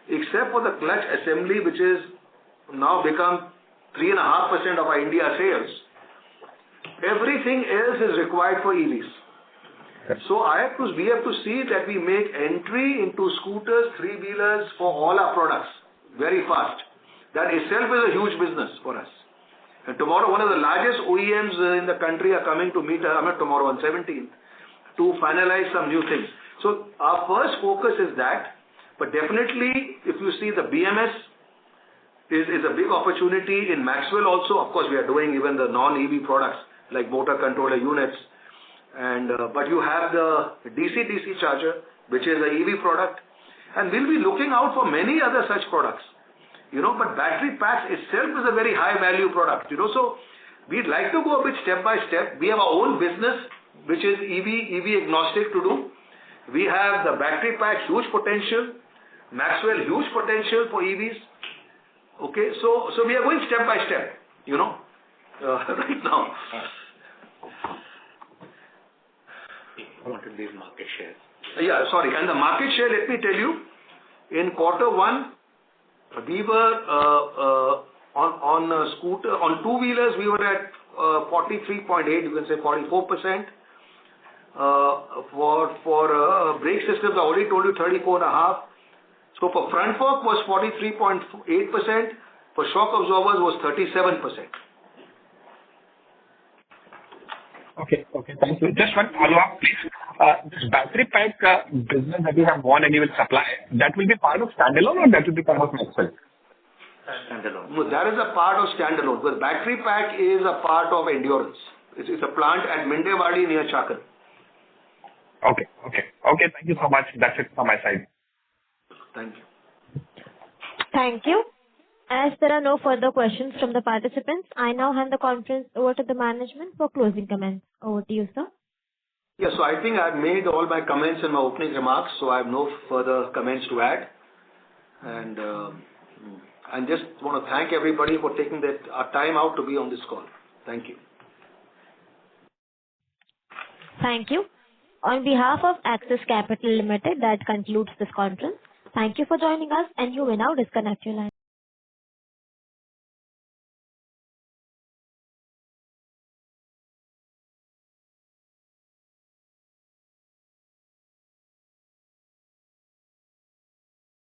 except for the clutch assembly, which is now become 3.5% of our India sales, everything else is required for EVs. So we have to see that we make entry into scooters, three-wheelers for all our products very fast. That itself is a huge business for us. And tomorrow, one of the largest OEMs in the country are coming to meet us, tomorrow on 17th, to finalize some new things. So our first focus is that, but definitely if you see the BMS is a big opportunity in Maxwell also. Of course, we are doing even the non-EV products like motor controller units. And but you have the DC-DC charger, which is an EV product, and we'll be looking out for many other such products, but battery packs itself is a very high value product, so we'd like to go a bit step by step. We have our own business, which is EV agnostic to do. We have the battery pack, huge potential, Maxwell, huge potential for EVs. Okay, so we are going step by step, right now. What will be market share? Yeah, sorry. And the market share, let me tell you, in Q1, we were on two-wheelers, we were at 43.8, you can say 44%. For brake systems, I already told you 34.5. So for front fork was 43.8%. For shock absorbers was 37%. Okay, thank you. Just one follow-up, please. This battery pack business that you have won and you will supply, that will be part of standalone or that will be part of Maxwell? Standalone. No, that is a part of standalone. But battery pack is a part of Endurance. It's a plant at Mindewadi near Chakan. Okay. Thank you so much. That's it from my side. Thank you. Thank you. As there are no further questions from the participants, I now hand the conference over to the management for closing comments. Over to you, sir. Yeah, so I think I've made all my comments in my opening remarks, so I have no further comments to add. And I just want to thank everybody for taking our time out to be on this call. Thank you. Thank you. On behalf of Axis Capital Limited, that concludes this conference. Thank you for joining us, and you may now disconnect your line.